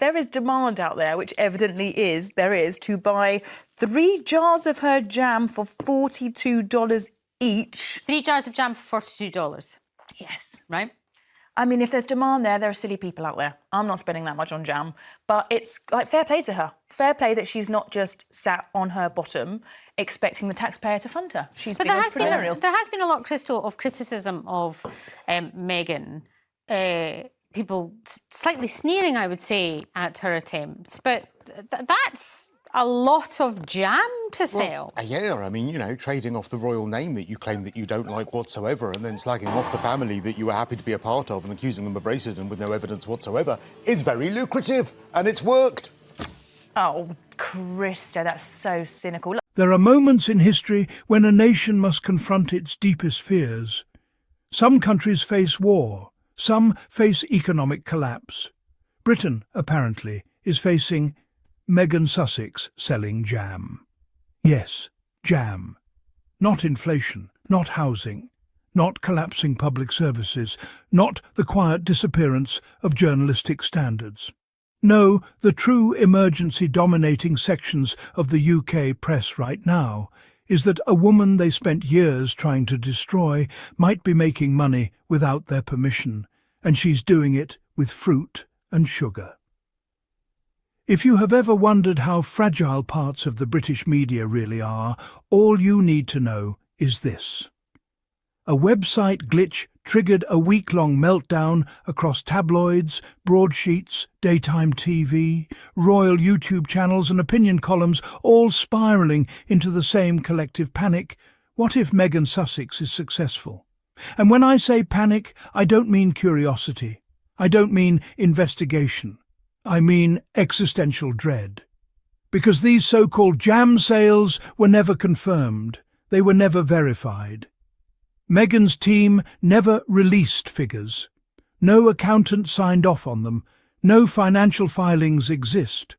there is demand out there, which evidently there is, to buy 3 jars of her jam for $42 each. 3 jars of jam for $42? Yes. Right. I mean, if there's demand there are silly people out there. I'm not spending that much on jam, but it's like fair play to her. Fair play that she's not just sat on her bottom expecting the taxpayer to fund her. She's been entrepreneurial. There has been a lot, Crystal, of criticism of Meghan. People slightly sneering, I would say, at her attempts, but that's a lot of jam to sell. Well, yeah, I mean, you know, trading off the royal name that you claim that you don't like whatsoever and then slagging off the family that you were happy to be a part of and accusing them of racism with no evidence whatsoever is very lucrative, and it's worked. Oh, Krista, that's so cynical. There are moments in history when a nation must confront its deepest fears. Some countries face war, some face economic collapse. Britain, apparently, is facing Meghan Sussex selling jam. Yes, jam. Not inflation, not housing, not collapsing public services, not the quiet disappearance of journalistic standards. No, the true emergency dominating sections of the UK press right now is that a woman they spent years trying to destroy might be making money without their permission, and she's doing it with fruit and sugar. If you have ever wondered how fragile parts of the British media really are, all you need to know is this. A website glitch triggered a week-long meltdown across tabloids, broadsheets, daytime TV, royal YouTube channels and opinion columns, all spiralling into the same collective panic. What if Meghan Sussex is successful? And when I say panic, I don't mean curiosity. I don't mean investigation. I mean existential dread. Because these so-called jam sales were never confirmed. They were never verified. Meghan's team never released figures. No accountant signed off on them. No financial filings exist.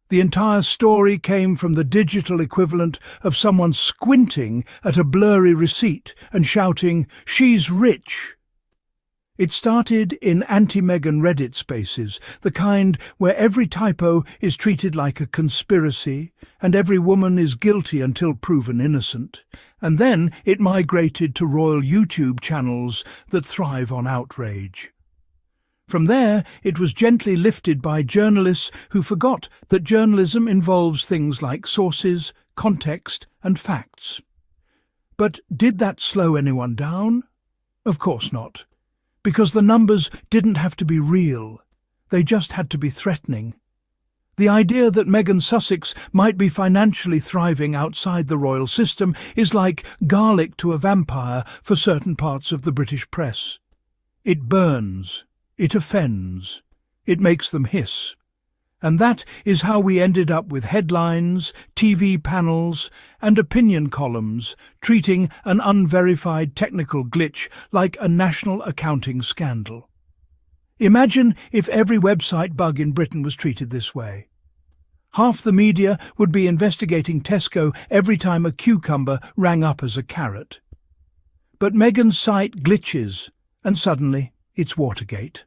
The entire story came from the digital equivalent of someone squinting at a blurry receipt and shouting, "She's rich!" It started in anti-Meghan Reddit spaces, the kind where every typo is treated like a conspiracy and every woman is guilty until proven innocent. And then it migrated to royal YouTube channels that thrive on outrage. From there, it was gently lifted by journalists who forgot that journalism involves things like sources, context, and facts. But did that slow anyone down? Of course not. Because the numbers didn't have to be real, they just had to be threatening. The idea that Meghan Sussex might be financially thriving outside the royal system is like garlic to a vampire for certain parts of the British press. It burns, it offends, it makes them hiss. And that is how we ended up with headlines, TV panels, and opinion columns treating an unverified technical glitch like a national accounting scandal. Imagine if every website bug in Britain was treated this way. Half the media would be investigating Tesco every time a cucumber rang up as a carrot. But Meghan's site glitches, and suddenly it's Watergate.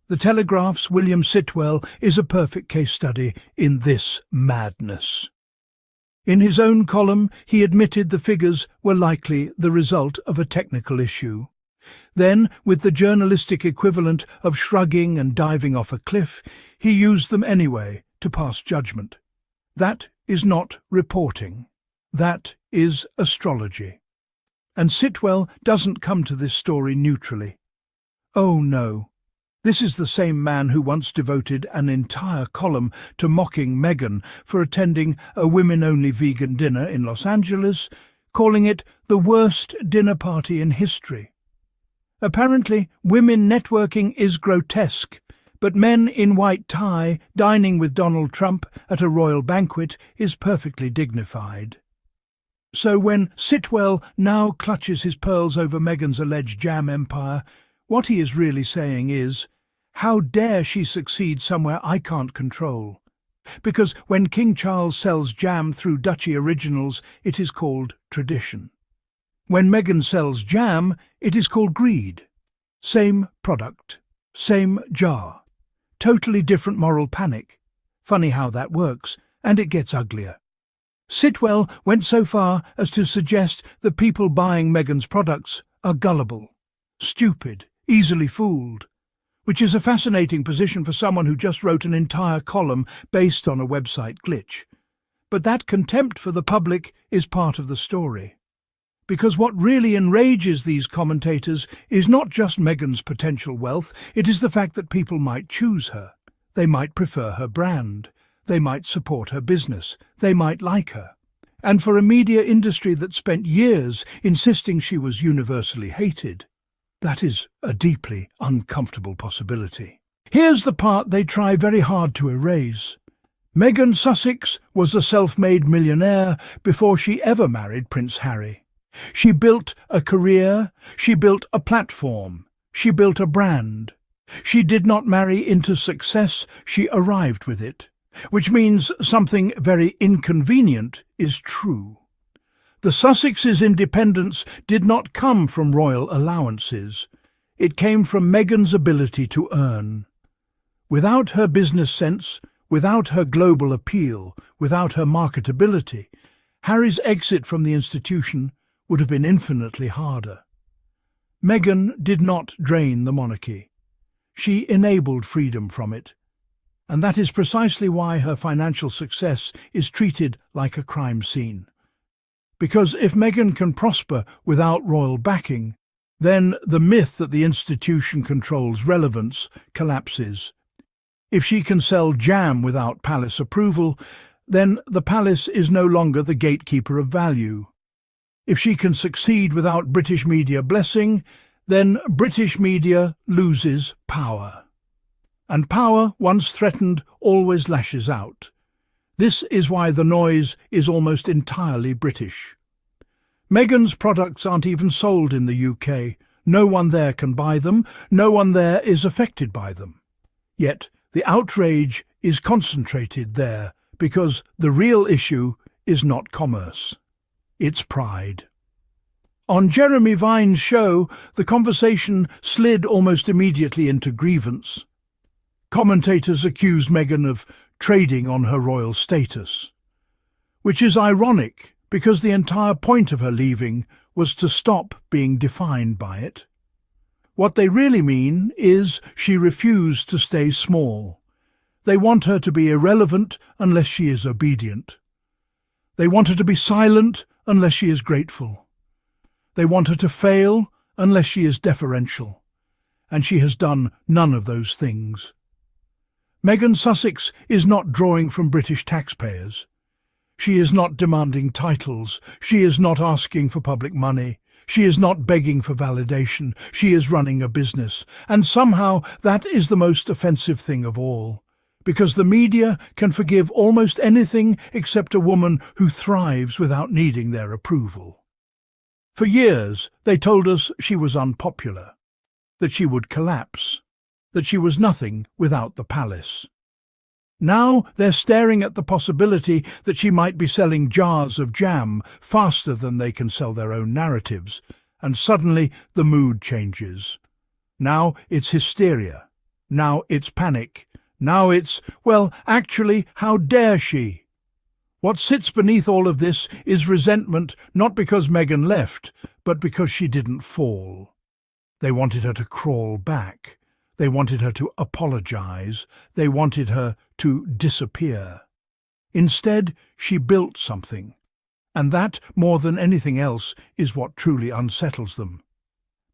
The Telegraph's William Sitwell is a perfect case study in this madness. In his own column, he admitted the figures were likely the result of a technical issue. Then, with the journalistic equivalent of shrugging and diving off a cliff, he used them anyway to pass judgment. That is not reporting. That is astrology. And Sitwell doesn't come to this story neutrally. Oh no. This is the same man who once devoted an entire column to mocking Meghan for attending a women-only vegan dinner in Los Angeles, calling it the worst dinner party in history. Apparently, women networking is grotesque, but men in white tie dining with Donald Trump at a royal banquet is perfectly dignified. So when Sitwell now clutches his pearls over Meghan's alleged jam empire, what he is really saying is, how dare she succeed somewhere I can't control? Because when King Charles sells jam through Duchy Originals, it is called tradition. When Meghan sells jam, it is called greed. Same product, same jar. totally different moral panic. Funny how that works, and it gets uglier. Sitwell went so far as to suggest that people buying Meghan's products are gullible, stupid, easily fooled, which is a fascinating position for someone who just wrote an entire column based on a website glitch. But that contempt for the public is part of the story. Because what really enrages these commentators is not just Meghan's potential wealth, it is the fact that people might choose her. They might prefer her brand. They might support her business. They might like her. And for a media industry that spent years insisting she was universally hated, that is a deeply uncomfortable possibility. Here's the part they try very hard to erase. Meghan Sussex was a self-made millionaire before she ever married Prince Harry. She built a career, she built a platform, she built a brand. She did not marry into success, she arrived with it, which means something very inconvenient is true. The Sussexes' independence did not come from royal allowances. It came from Meghan's ability to earn. Without her business sense, without her global appeal, without her marketability, Harry's exit from the institution would have been infinitely harder. Meghan did not drain the monarchy. She enabled freedom from it. And that is precisely why her financial success is treated like a crime scene. Because if Meghan can prosper without royal backing, then the myth that the institution controls relevance collapses. If she can sell jam without palace approval, then the palace is no longer the gatekeeper of value. If she can succeed without British media blessing, then British media loses power. And power, once threatened, always lashes out. This is why the noise is almost entirely British. Meghan's products aren't even sold in the UK. No one there can buy them. No one there is affected by them. Yet the outrage is concentrated there because the real issue is not commerce. It's pride. On Jeremy Vine's show, the conversation slid almost immediately into grievance. Commentators accused Meghan of trading on her royal status, which is ironic because the entire point of her leaving was to stop being defined by it. What they really mean is she refused to stay small. They want her to be irrelevant unless she is obedient. They want her to be silent unless she is grateful. They want her to fail unless she is deferential. And she has done none of those things. Meghan Sussex is not drawing from British taxpayers. She is not demanding titles. She is not asking for public money. She is not begging for validation. She is running a business. And somehow that is the most offensive thing of all. Because the media can forgive almost anything except a woman who thrives without needing their approval. For years, they told us she was unpopular, that she would collapse, that she was nothing without the palace. Now they're staring at the possibility that she might be selling jars of jam faster than they can sell their own narratives, and suddenly the mood changes. Now it's hysteria. Now it's panic. Now it's, well, actually, how dare she? What sits beneath all of this is resentment, not because Meghan left, but because she didn't fall. They wanted her to crawl back. They wanted her to apologize. They wanted her to disappear. Instead, she built something. And that, more than anything else, is what truly unsettles them.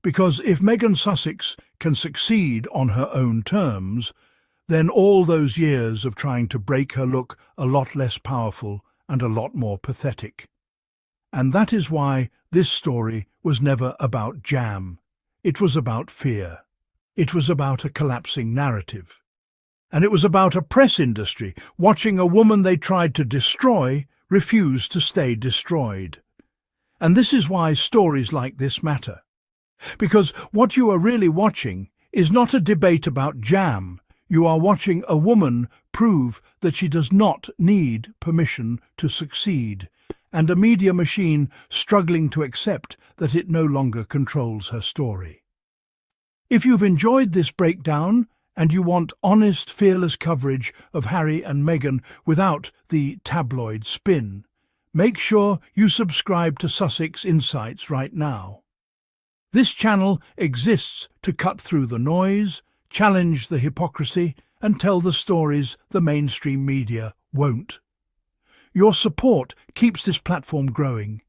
Because if Meghan Sussex can succeed on her own terms, then all those years of trying to break her look a lot less powerful and a lot more pathetic. And that is why this story was never about jam. It was about fear. It was about a collapsing narrative. And it was about a press industry watching a woman they tried to destroy refuse to stay destroyed. And this is why stories like this matter. Because what you are really watching is not a debate about jam. You are watching a woman prove that she does not need permission to succeed, and a media machine struggling to accept that it no longer controls her story. If you've enjoyed this breakdown and you want honest, fearless coverage of Harry and Meghan without the tabloid spin, make sure you subscribe to Sussex Insights right now. This channel exists to cut through the noise, challenge the hypocrisy, and tell the stories the mainstream media won't. Your support keeps this platform growing,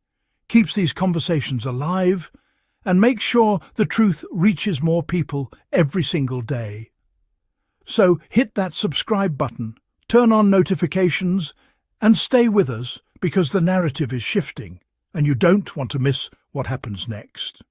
keeps these conversations alive, and makes sure the truth reaches more people every single day. So hit that subscribe button, turn on notifications, and stay with us because the narrative is shifting, and you don't want to miss what happens next.